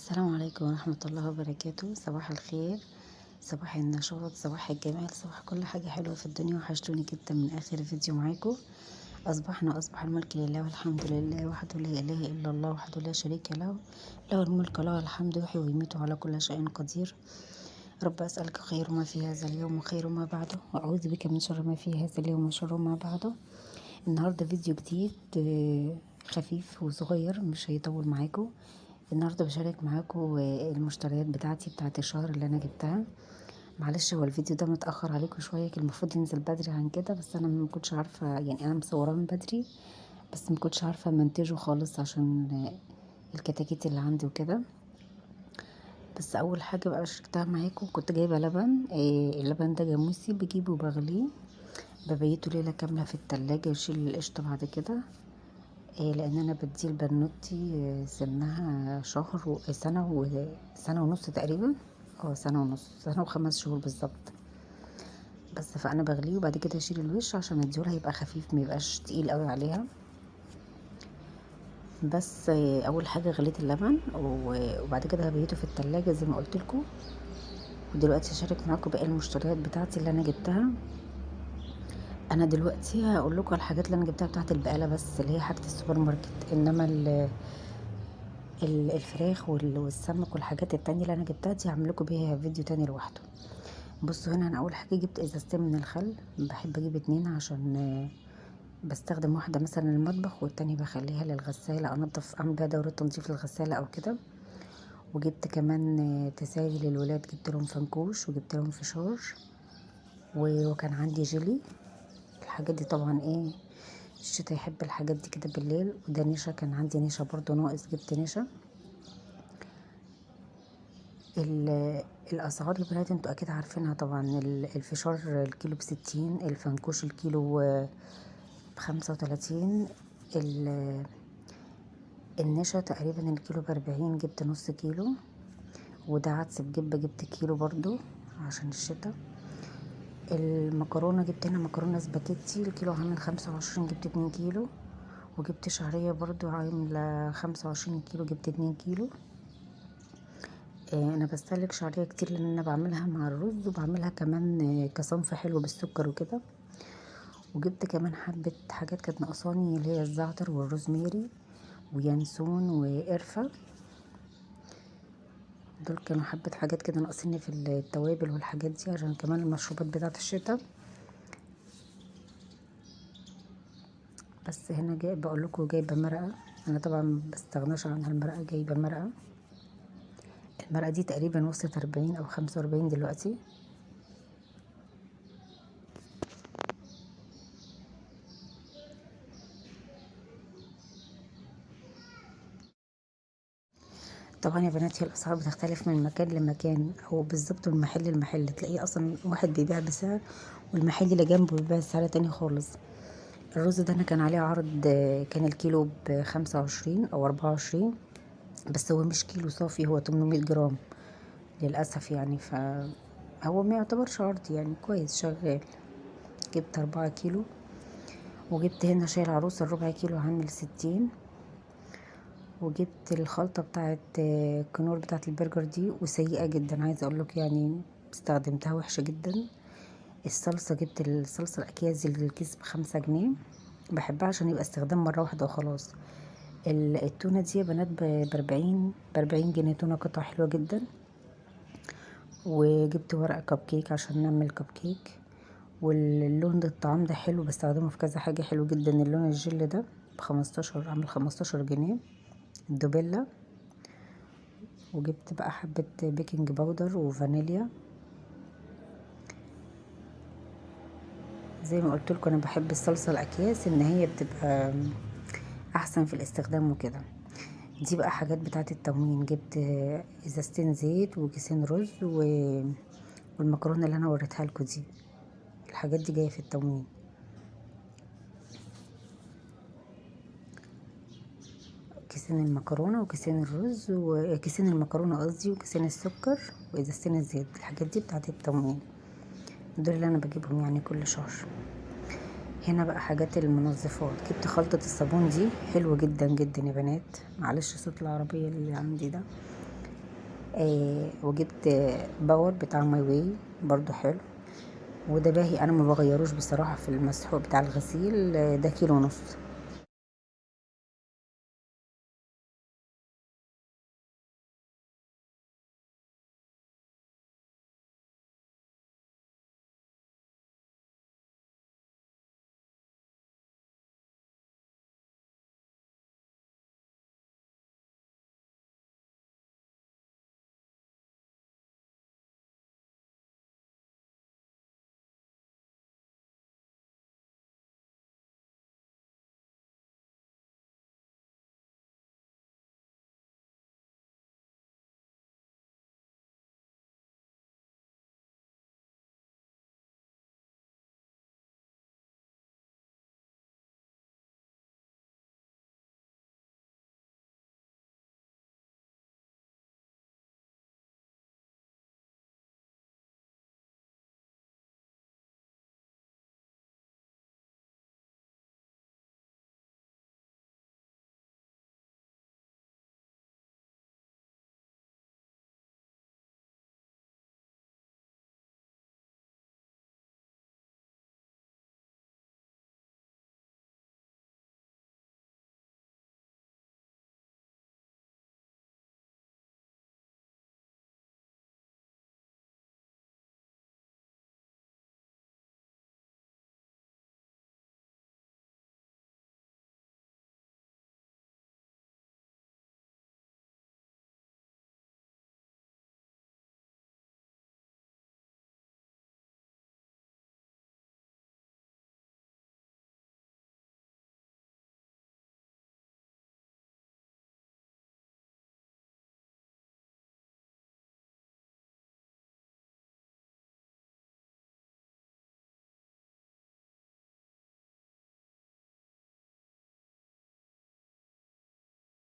السلام عليكم ورحمة الله وبركاته. صباح الخير، صباح النشاط، صباح الجمال، صباح كل حاجة حلوة في الدنيا. وحشتوني جدا من آخر فيديو معاكم. أصبح الملك لله والحمد لله وحده لا إله إلا الله وحده لا شريك له، له الملك وله الحمد، يحيي ويميت على كل شيء قدير. رب أسألك خير ما في هذا اليوم وخير ما بعده، وأعوذ بك من شر ما في هذا اليوم وشر ما بعده. النهاردة فيديو جديد خفيف وصغير مش هيطول معاكم. النهارده بشارك معاكم المشتريات بتاعتي بتاعت الشهر اللي انا جبتها. معلش هو الفيديو ده متاخر عليكم شويه، كان المفروض ينزل بدري عن كده، بس انا ما كنتش عارفه، يعني انا مصوراه من بدري بس ما كنتش عارفه منتجه خالص عشان الكتاكيت اللي عندي وكده. بس اول حاجه بقى شاركتها معاكم، كنت جايبه لبن. اللبن ده جاموسي، بجيبه وبغليه، ببيته ليله كامله في التلاجة يشيل القشطه بعد كده. لان انا بديه لبنوتي سنها شهر سنه ونص تقريبا. سنه ونص، سنه وخمس شهور بالظبط. بس فانا بغليه وبعد كده اشيل الوش عشان اديهولها يبقى خفيف، ما يبقاش تقيل قوي عليها. بس اول حاجه غليت اللبن وبعد كده هبيته في التلاجة زي ما قلت لكم. ودلوقتي هشارك معاكم باقي المشتريات بتاعتي اللي انا جبتها. انا دلوقتي هقول لكم على الحاجات اللي انا جبتها بتاعت البقاله بس، اللي هي حاجه السوبر ماركت. انما الفراخ والسمك والحاجات التانية اللي انا جبتها دي هعمل لكم بيها فيديو تاني لوحده. بصوا هنا، انا اول حاجه جبت ازازتين من الخل. بحب اجيب اتنين عشان بستخدم واحده مثلا للمطبخ والتانية بخليها للغساله، انضف اعمل بيها دوره تنظيف للغساله او كده. وجبت كمان تسالي للولاد، جبت لهم فنكوش وجبت لهم فشار وكان عندي جيلي. الحاجات دي طبعا الشتا يحب الحاجات دي كده بالليل. وده نشا، كان عندي نشا برضو ناقص، جبت نشا. الاسعار يا بنات انتوا اكيد عارفينها طبعا. الفشار الكيلو ب60، الفنكوش الكيلو ب35. النشا تقريبا الكيلو ب40، جبت نص كيلو. وده عدس بجبة، جبت كيلو برضو عشان الشتا. المكرونة جبت هنا مكرونة سباكيتي، الكيلو عامل 25، جبت 2 كيلو. وجبت شعرية برضو عاملة 25 كيلو، جبت 2 كيلو. انا بستهلك شعريه كتير لان انا بعملها مع الرز، وبعملها كمان كصنف حلو بالسكر وكده. وجبت كمان حبه حاجات كانت ناقصاني، اللي هي الزعتر والروزميري وينسون وقرفه. دول كانوا حبه حاجات كده ناقصيني في التوابل والحاجات دي عشان كمان المشروبات بتاعه الشتاء. بس هنا جاي بقول لكم جايبه مرقه. انا طبعا بستغناش عنها المرقه، جايبه مرقه. المرقه دي تقريبا وصلت 40 او 45 دلوقتي. طبعا يا بنات، هي الاسعار بتختلف من مكان لمكان، او بالظبط من محل لمحل. تلاقيه اصلا واحد بيبيع بسعر والمحل اللي جنبه بيبيع بسعر تاني خالص. الرز ده انا كان عليه عرض، كان الكيلو ب25 او 24. بس هو مش كيلو صافي، هو 800 جرام للاسف يعني. هو ما يعتبرش عرض يعني، كويس شغال. جبت 4 كيلو. وجبت هنا شاي العروسه الربع كيلو عامل 60. وجبت الخلطة بتاعت كنور بتاعت البرجر دي، وسيئة جدا عايزة اقولك يعني، استخدمتها وحشة جدا. الصلصة، جبت الصلصة الاكياس اللي الكيس ب5 جنيه، بحبها عشان يبقى استخدام مرة واحدة وخلاص. التونة دي يا بنات ب40 جنيه، تونة قطعة حلوة جدا. وجبت ورق كب كيك عشان نعمل كب كيك. واللون ده، الطعام ده حلو، بستخدمه في كذا حاجة، حلو جدا. اللون الجل ده ب15، عامل 15 جنيه. الدوبيلا. وجبت بقى حبة بيكنج باودر وفانيليا. زي ما قلت لكم انا بحب الصلصة الاكياس، ان هي بتبقى احسن في الاستخدام وكده. دي بقى حاجات بتاعه التموين. جبت ازازتين زيت وكيسين رز والمكرونة اللي انا وريتها لكم دي. الحاجات دي جاية في التموين. كيسين المكرونة وكيسين الرز وكيسين المكرونة قصدي، وكيسين السكر وازازتين الزيت. الحاجات دي بتاعه التموين، دول اللي انا بجيبهم يعني كل شهر. هنا بقى حاجات المنظفات. جبت خلطة الصابون دي حلوة جدا جدا يا بنات. معلش صوت العربية اللي عندي ده. وجبت باور بتاع ماي واي برضو حلو، وده باهي انا ما بغيروش بصراحه في المسحوق بتاع الغسيل. ده كيلو ونص.